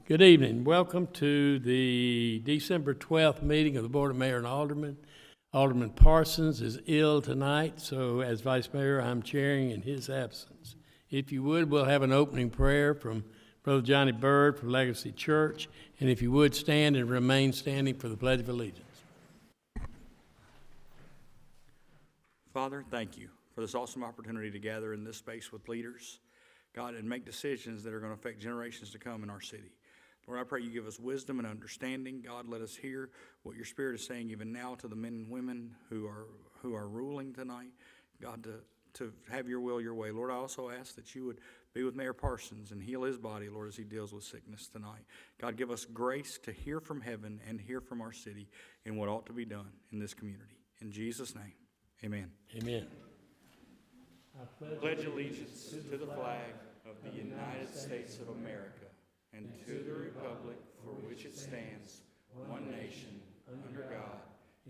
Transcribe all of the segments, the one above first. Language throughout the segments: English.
Good evening. Welcome to the December 12th meeting of the Board of Mayor and Aldermen. Alderman Parsons is ill tonight, so as Vice Mayor, I'm chairing in his absence. If you would, we'll have an opening prayer from Brother Johnny Bird from Legacy Church, and if you would, stand and remain standing for the Pledge of Allegiance. Father, thank you for this awesome opportunity to gather in this space with leaders, God, and make decisions that are going to affect generations to come in our city. Lord, I pray you give us wisdom and understanding. God, let us hear what your Spirit is saying even now to the men and women who are ruling tonight. God, to have your will, your way. Lord, I also ask that you would be with Mayor Parsons and heal his body, Lord, as he deals with sickness tonight. God, give us grace to hear from heaven and hear from our city in what ought to be done in this community. In Jesus' name, amen. Amen. I pledge allegiance to the flag of the United States of America and to the republic for which it stands, one nation, under God,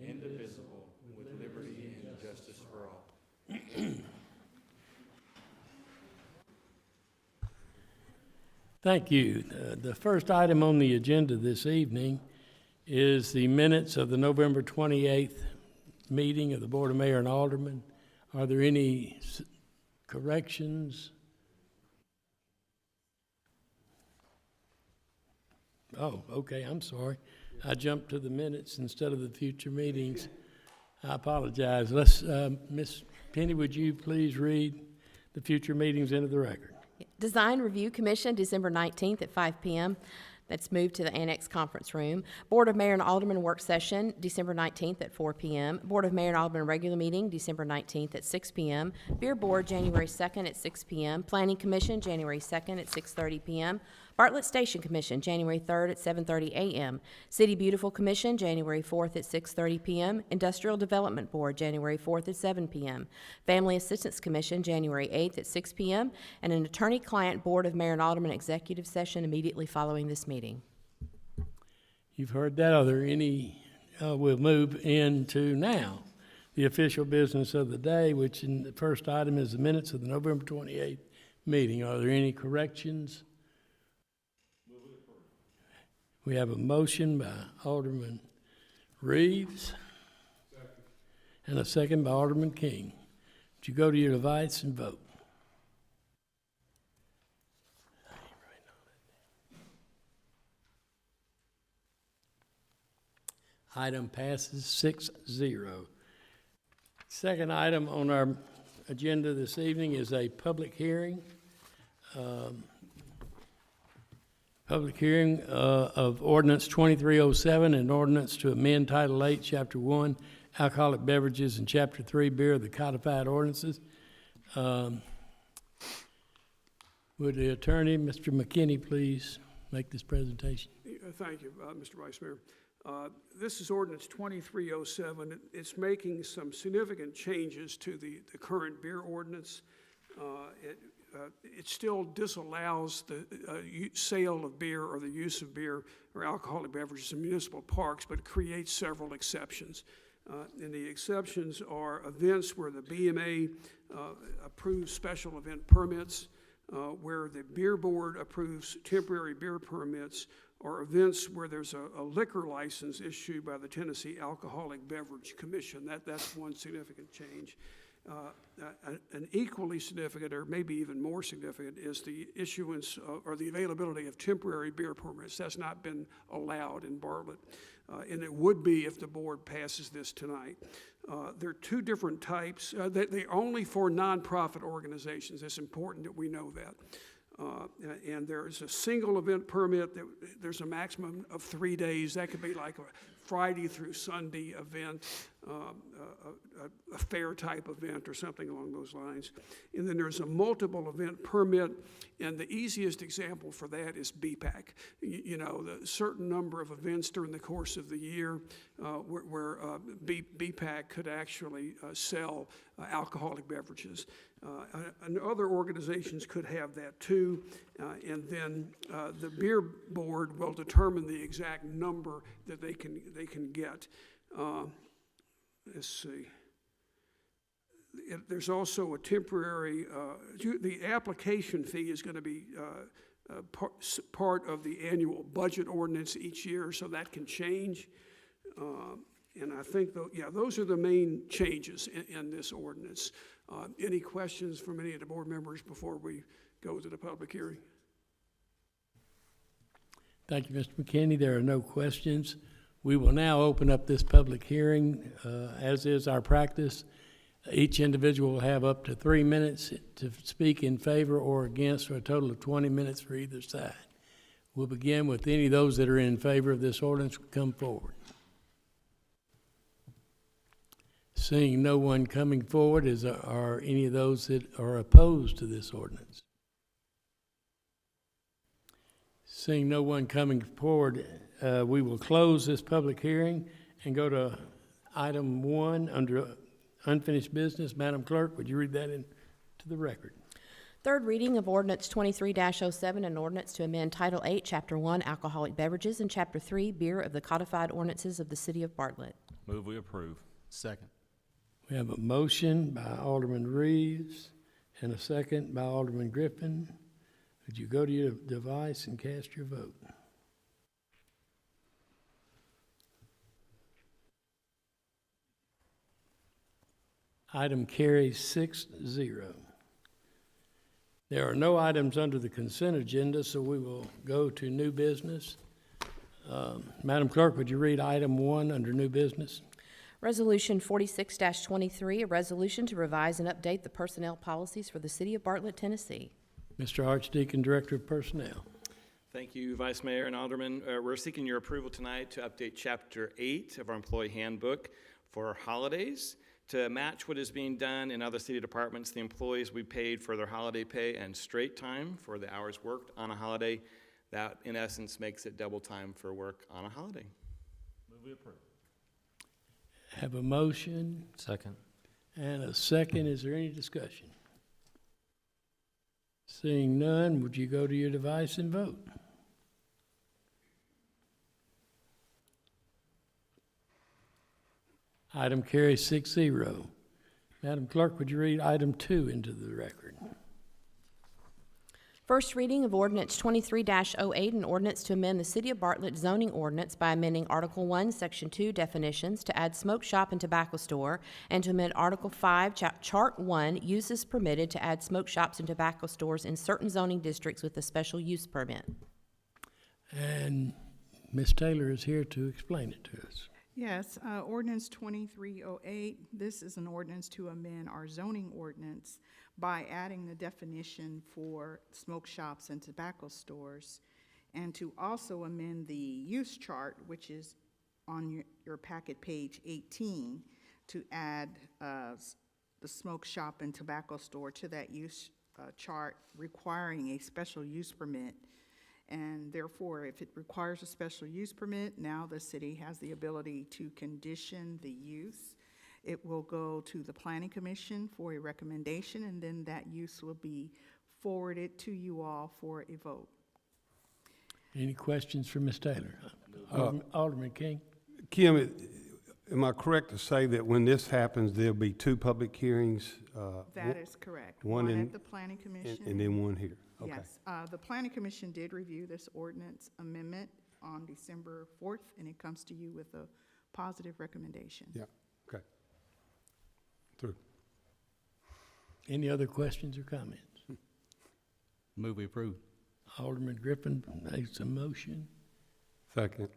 indivisible, with liberty and justice for all. Thank you. The first item on the agenda this evening is the minutes of the November 28th meeting of the Board of Mayor and Aldermen. Are there any corrections? Oh, okay, I'm sorry. I jumped to the minutes instead of the future meetings. I apologize. Let's, Ms. Penny, would you please read the future meetings into the record? Design Review Commission, December 19th at 5 p.m. That's moved to the Annex Conference Room. Board of Mayor and Aldermen Work Session, December 19th at 4 p.m. Board of Mayor and Aldermen Regular Meeting, December 19th at 6 p.m. Beer Board, January 2nd at 6 p.m. Planning Commission, January 2nd at 6:30 p.m. Bartlett Station Commission, January 3rd at 7:30 a.m. City Beautiful Commission, January 4th at 6:30 p.m. Industrial Development Board, January 4th at 7 p.m. Family Assistance Commission, January 8th at 6 p.m. And an Attorney-Client Board of Mayor and Aldermen Executive Session immediately following this meeting. You've heard that. Are there any? We'll move into now the official business of the day, which in the first item is the minutes of the November 28th meeting. Are there any corrections? We have a motion by Alderman Reeves and a second by Alderman King. Would you go to your device and vote? Item passes 6-0. Second item on our agenda this evening is a public hearing. Public hearing of Ordinance 2307, an ordinance to amend Title 8, Chapter 1, Alcoholic Beverages, and Chapter 3, Beer of the Codified Ordinances. Would the attorney, Mr. McKinney, please make this presentation? Thank you, Mr. Vice Mayor. This is Ordinance 2307. It's making some significant changes to the current beer ordinance. It still disallows the sale of beer or the use of beer or alcoholic beverages in municipal parks, but creates several exceptions. And the exceptions are events where the BMA approves special event permits, where the beer board approves temporary beer permits, or events where there's a liquor license issued by the Tennessee Alcoholic Beverage Commission. That's one significant change. An equally significant, or maybe even more significant, is the issuance or the availability of temporary beer permits. That's not been allowed in Bartlett, and it would be if the board passes this tonight. There are two different types. They're only for nonprofit organizations. It's important that we know that. And there's a single event permit. There's a maximum of 3 days. That could be like a Friday through Sunday event, a fair type event or something along those lines. And then there's a multiple event permit, and the easiest example for that is BPAC. You know, the certain number of events during the course of the year where BPAC could actually sell alcoholic beverages. And other organizations could have that too, and then the beer board will determine the exact number that they can get. Let's see. There's also a temporary. The application fee is going to be part of the annual budget ordinance each year, so that can change. And I think, those are the main changes in this ordinance. Any questions from any of the board members before we go to the public hearing? Thank you, Mr. McKinney. There are no questions. We will now open up this public hearing. As is our practice, each individual will have up to 3 minutes to speak in favor or against, for a total of 20 minutes for either side. We'll begin with any of those that are in favor of this ordinance will come forward. Seeing no one coming forward, are any of those that are opposed to this ordinance? Seeing no one coming forward, we will close this public hearing and go to item 1 under unfinished business. Madam Clerk, would you read that into the record? Third reading of ordinance 23-07, an ordinance to amend Title 8, Chapter 1, Alcoholic Beverages, and Chapter 3, Beer of the Codified Ordinances of the City of Bartlett. Move we approve. Second. We have a motion by Alderman Reeves and a second by Alderman Griffin. Would you go to your device and cast your vote? Item carries 6-0. There are no items under the consent agenda, so we will go to new business. Madam Clerk, would you read item 1 under new business? Resolution 46-23, a resolution to revise and update the personnel policies for the City of Bartlett, Tennessee. Mr. Archdeacon, Director of Personnel. Thank you, Vice Mayor and Aldermen. We're seeking your approval tonight to update Chapter 8 of our Employee Handbook for holidays. To match what is being done in other city departments, the employees we paid for their holiday pay and straight time for the hours worked on a holiday. That, in essence, makes it double time for work on a holiday. Move we approve. Have a motion Second. and a second. Is there any discussion? Seeing none, would you go to your device and vote? Item carries 6-0. Madam Clerk, would you read item 2 into the record? First reading of ordinance 23-08, an ordinance to amend the City of Bartlett zoning ordinance by amending Article 1, Section 2 definitions to add smoke shop and tobacco store, and to amend Article 5, Chart 1, uses permitted to add smoke shops and tobacco stores in certain zoning districts with a special use permit. And Ms. Taylor is here to explain it to us. Yes, ordinance 2308, this is an ordinance to amend our zoning ordinance by adding the definition for smoke shops and tobacco stores, and to also amend the use chart, which is on your packet page 18, to add the smoke shop and tobacco store to that use chart, requiring a special use permit. And therefore, if it requires a special use permit, now the city has the ability to condition the use. It will go to the Planning Commission for a recommendation, and then that use will be forwarded to you all for a vote. Any questions for Ms. Taylor? Alderman King? Kim, am I correct to say that when this happens, there'll be 2 public hearings? That is correct. one One in- at the Planning Commission. And then one here? Okay. Yes, the Planning Commission did review this ordinance amendment on December 4th, and it comes to you with a positive recommendation. Yeah, okay. Through. Any other questions or comments? Move we approve. Alderman Griffin makes a motion, Second.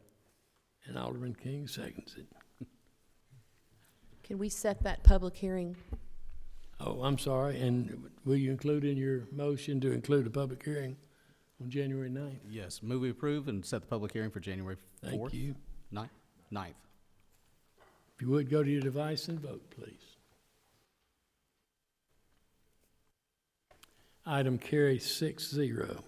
and Alderman King seconds it. Can we set that public hearing? Oh, I'm sorry, and will you include in your motion to include a public hearing on January 9th? Yes. Move we approve and set the public hearing for January 4th. Thank you. 9th. If you would, go to your device and vote, please. Item carries 6-0.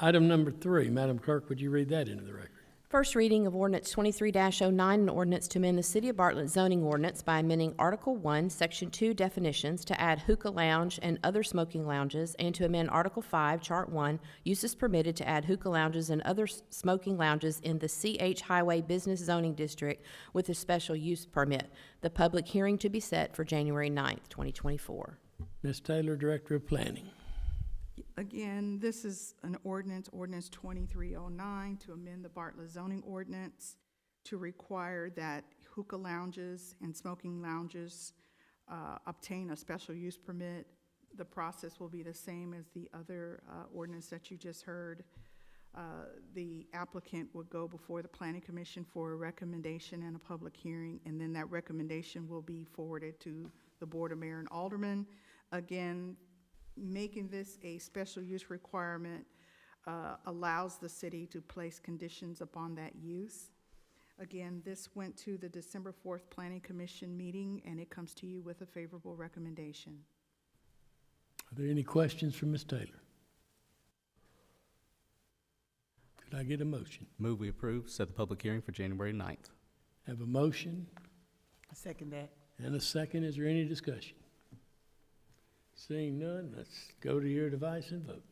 Item number 3, Madam Clerk, would you read that into the record? First reading of ordinance 23-09, an ordinance to amend the City of Bartlett zoning ordinance by amending Article 1, Section 2 definitions to add hookah lounge and other smoking lounges, and to amend Article 5, Chart 1, uses permitted to add hookah lounges and other smoking lounges in the CH Highway Business Zoning District with a special use permit. The public hearing to be set for January 9th, 2024. Ms. Taylor, Director of Planning. Again, this is an ordinance 2309, to amend the Bartlett zoning ordinance to require that hookah lounges and smoking lounges obtain a special use permit. The process will be the same as the other ordinance that you just heard. The applicant would go before the Planning Commission for a recommendation and a public hearing, and then that recommendation will be forwarded to the Board of Mayor and Aldermen. Again, making this a special use requirement allows the city to place conditions upon that use. Again, this went to the December 4th Planning Commission meeting, and it comes to you with a favorable recommendation. Are there any questions for Ms. Taylor? Could I get a motion? Move we approve, set the public hearing for January 9th. Have a motion I second that. and a second. Is there any discussion? Seeing none, let's go to your device and vote.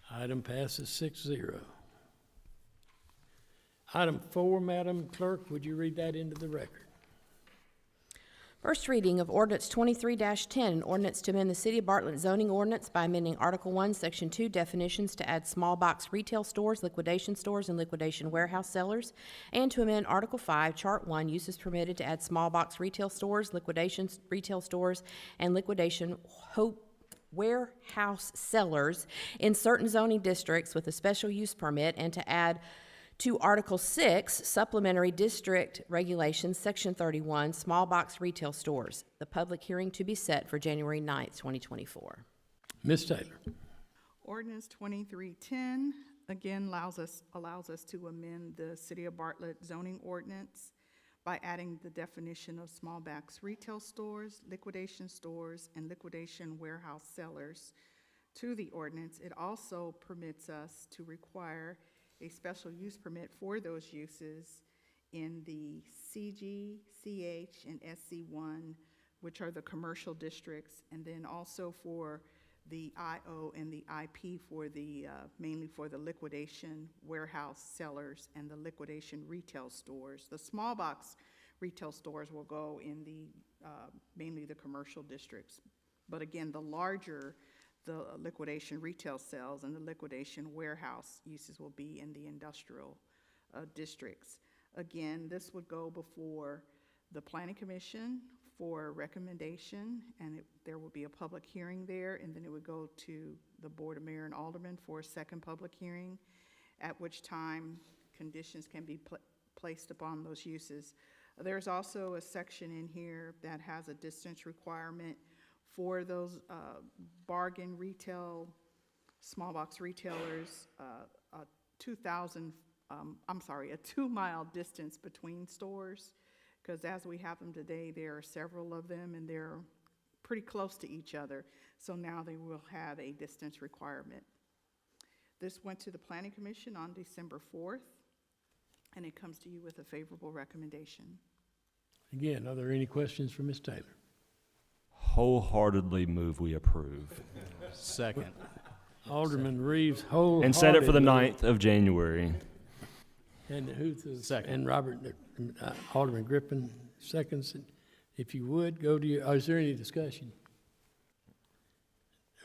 Item passes 6-0. Item 4, Madam Clerk, would you read that into the record? First reading of ordinance 23-10, an ordinance to amend the City of Bartlett zoning ordinance by amending Article 1, Section 2, definitions to add small box retail stores, liquidation stores, and liquidation warehouse sellers, and to amend Article 5, Chart 1, uses permitted to add small box retail stores, liquidation retail stores, and liquidation warehouse sellers in certain zoning districts with a special use permit, and to add to Article 6, Supplementary District Regulations, Section 31, Small Box Retail Stores. The public hearing to be set for January 9th, 2024. Ms. Taylor. Ordinance 2310, again, allows us to amend the City of Bartlett zoning ordinance by adding the definition of small box retail stores, liquidation stores, and liquidation warehouse sellers to the ordinance. It also permits us to require a special use permit for those uses in the CG, CH, and SC1, which are the commercial districts, and then also for the IO and the IP for the, mainly for the liquidation warehouse sellers and the liquidation retail stores. The small box retail stores will go in the, mainly the commercial districts. But again, the larger the liquidation retail sales and the liquidation warehouse uses will be in the industrial districts. Again, this would go before the Planning Commission for recommendation, and there will be a public hearing there, and then it would go to the Board of Mayor and Aldermen for a second public hearing, at which time conditions can be placed upon those uses. There's also a section in here that has a distance requirement for those bargain retail, small box retailers, a 2-mile distance between stores, because as we have them today, there are several of them and they're pretty close to each other. So now they will have a distance requirement. This went to the Planning Commission on December 4th, and it comes to you with a favorable recommendation. Again, are there any questions for Ms. Taylor? Wholeheartedly move we approve. Second. Alderman Reeves wholeheartedly. And set it for the 9th of January. And who's the Second. And Robert, Alderman Griffin seconds. If you would, go to your, is there any discussion?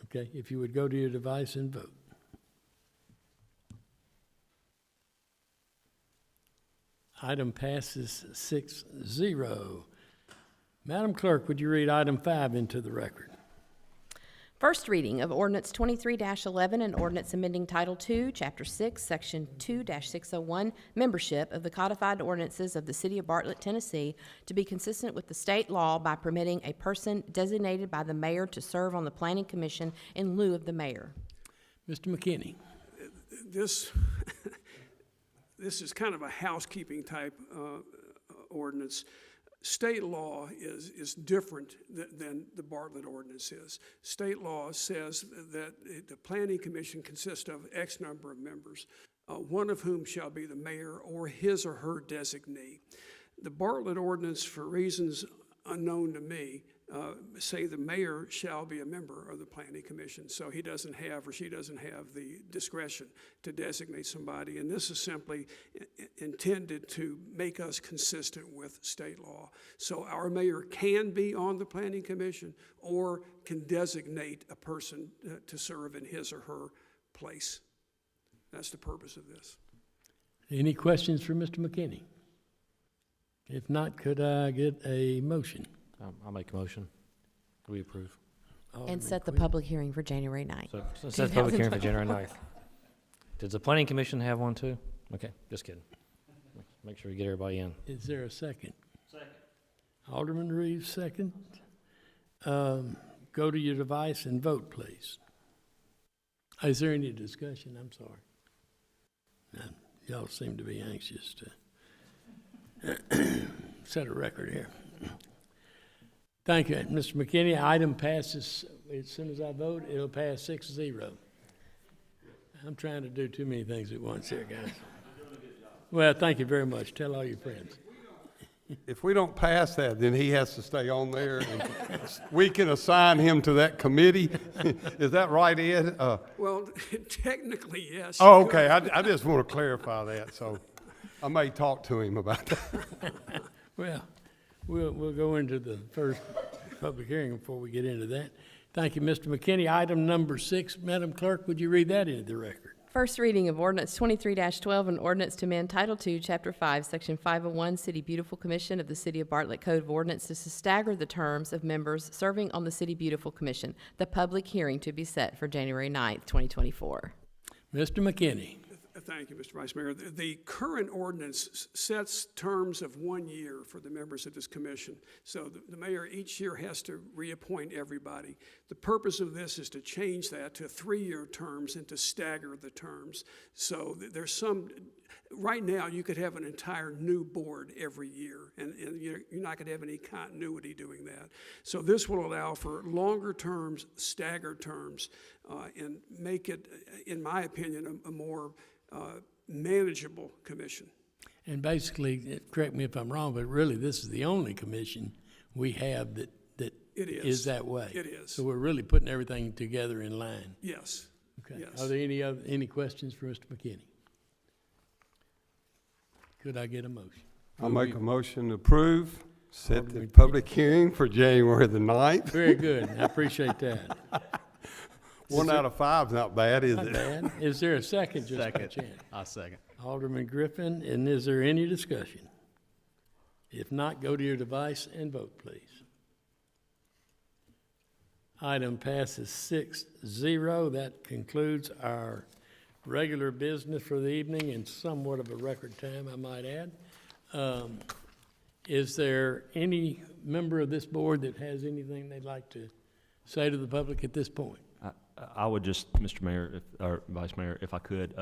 Okay, if you would go to your device and vote. Item passes 6-0. Madam Clerk, would you read item 5 into the record? First reading of ordinance 23-11, an ordinance amending Title II, Chapter 6, Section 2-601, membership of the codified ordinances of the City of Bartlett, Tennessee, to be consistent with the state law by permitting a person designated by the mayor to serve on the Planning Commission in lieu of the mayor. Mr. McKinney. This, this is kind of a housekeeping type ordinance. State law is different than the Bartlett ordinance is. State law says that the Planning Commission consists of X number of members, one of whom shall be the mayor or his or her designee. The Bartlett ordinance, for reasons unknown to me, say the mayor shall be a member of the planning commission, so he doesn't have or she doesn't have the discretion to designate somebody. And this is simply intended to make us consistent with state law. So our mayor can be on the planning commission or can designate a person to serve in his or her place. That's the purpose of this. Any questions for Mr. McKinney? If not, could I get a motion? I'll make a motion. We approve. And set the public hearing for January 9th. So set the public hearing for January 9th. Does the planning commission have one too? Okay, just kidding. Make sure we get everybody in. Is there a second? Second. Alderman Reeves, second. Go to your device and vote, please. Is there any discussion? I'm sorry. None. Y'all seem to be anxious to set a record here. Thank you, Mr. McKinney. Item passes, as soon as I vote, it'll pass 6-0. I'm trying to do too many things at once here, guys. Well, thank you very much. Tell all your friends. If we don't pass that, then he has to stay on there, and we can assign him to that committee. Is that right, Ed? Well, technically, yes. Oh, okay. I just want to clarify that, so I may talk to him about that. Well, we'll go into the first public hearing before we get into that. Thank you, Mr. McKinney. Item number 6, Madam Clerk, would you read that into the record? First reading of ordinance 23-12, an ordinance to amend Title II, Chapter 5, Section 501, City Beautiful Commission of the City of Bartlett Code of Ordinances to stagger the terms of members serving on the City Beautiful Commission. The public hearing to be set for January 9th, 2024. Mr. McKinney. Thank you, Mr. Vice Mayor. The current ordinance sets terms of 1 year for the members of this commission. So the mayor each year has to reappoint everybody. The purpose of this is to change that to 3-year terms and to stagger the terms. So there's some, right now you could have an entire new board every year, and you're not going to have any continuity doing that. So this will allow for longer terms, staggered terms, and make it, in my opinion, a more manageable commission. And basically, correct me if I'm wrong, but really this is the only commission we have that It is that way. It is. So we're really putting everything together in line. Yes. Okay. Yes. Are there any questions for Mr. McKinney? Could I get a motion? I'll make a motion to approve, set the Alderman public hearing for January the 9th. Very good. I appreciate that. 1 out of 5 is not bad, is Not it? bad. Is there a second just by Second. chance? I'll second. Alderman Griffin, and is there any discussion? If not, go to your device and vote, please. Item passes 6-0. That concludes our regular business for the evening in somewhat of a record time, I might add. Is there any member of this board that has anything they'd like to say to the public at this point? I would just, Mr. Mayor, or Vice Mayor, if I could,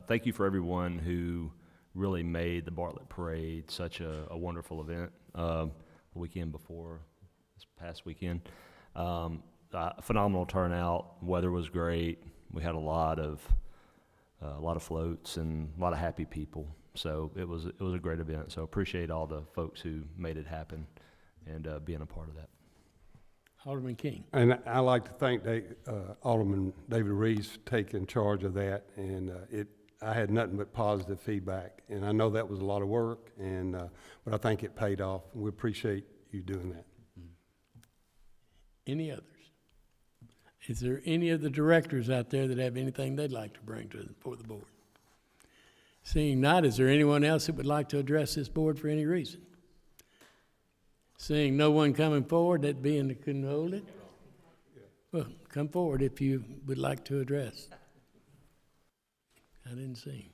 thank you for everyone who really made the Bartlett Parade such a wonderful event the weekend before, this past weekend. Phenomenal turnout. Weather was great. We had a lot of floats and a lot of happy people. So it was a great event. So appreciate all the folks who made it happen and being a part of that. Alderman King. And I'd like to thank Alderman David Reeves for taking charge of that, and I had nothing but positive feedback, and I know that was a lot of work, and but I think it paid off. We appreciate you doing that. Any others? Is there any of the directors out there that have anything they'd like to bring for the board? Seeing not, is there anyone else that would like to address this board for any reason? Seeing no one coming forward, that being that couldn't hold it? Well, come forward if you would like to address. I didn't see.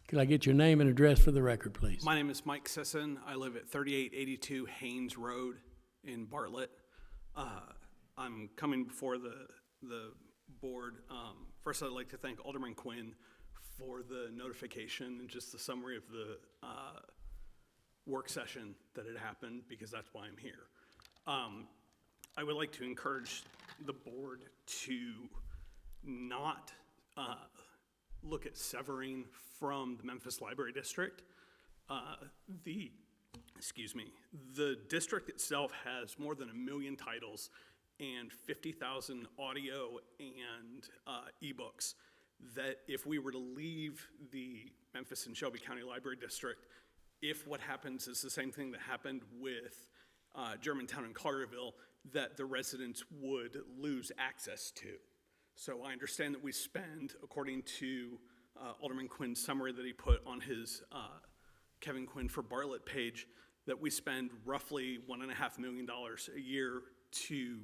Could I get your name and address for the record, please? My name is Mike Sisson. I live at 3882 Haynes Road in Bartlett. I'm coming before the board. First, I'd like to thank Alderman Quinn for the notification and just the summary of the work session that had happened, because that's why I'm here. I would like to encourage the board to not look at severing from the Memphis Library District. The excuse me, the district itself has more than 1 million titles and 50,000 audio and ebooks, that if we were to leave the Memphis and Shelby County Library District, if what happens is the same thing that happened with Germantown and Collierville, that the residents would lose access to. So I understand that we spend, according to Alderman Quinn's summary that he put on his Kevin Quinn for Bartlett page, that we spend roughly $1.5 million a year to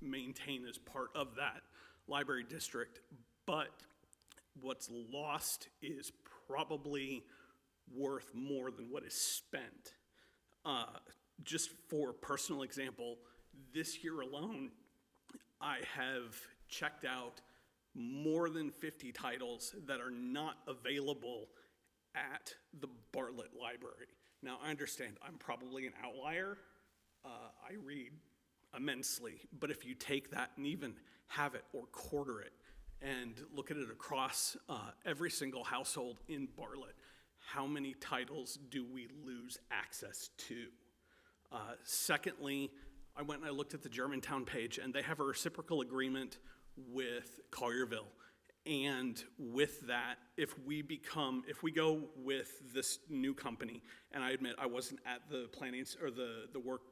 maintain as part of that library district. But what's lost is probably worth more than what is spent. Just for personal example, this year alone, I have checked out more than 50 titles that are not available at the Bartlett Library. Now, I understand I'm probably an outlier. I read immensely, but if you take that and even have it or quarter it and look at it across every single household in Bartlett, how many titles do we lose access to? Secondly, I went and I looked at the Germantown page, and they have a reciprocal agreement with Collierville. And with that, if we go with this new company, and I admit I wasn't at the planning or the work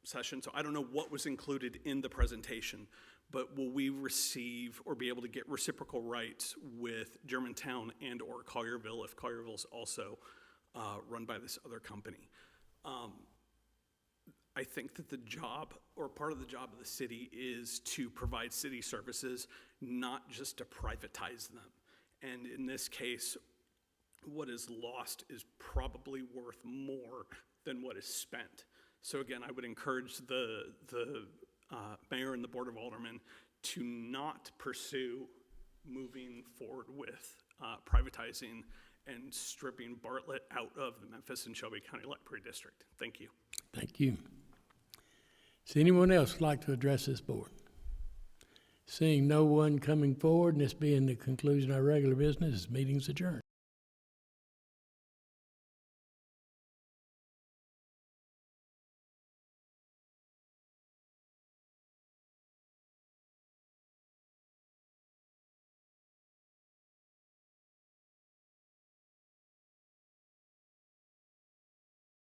session, so I don't know what was included in the presentation, but will we receive or be able to get reciprocal rights with Germantown and or Collierville if Collierville's also run by this other company? I think that the job, or part of the job of the city, is to provide city services, not just to privatize them. And in this case, what is lost is probably worth more than what is spent. So again, I would encourage the mayor and the Board of Aldermen to not pursue moving forward with privatizing and stripping Bartlett out of the Memphis and Shelby County Library District. Thank you. Thank you. Does anyone else like to address this board? Seeing no one coming forward, and this being the conclusion of our regular business, this meeting's adjourned.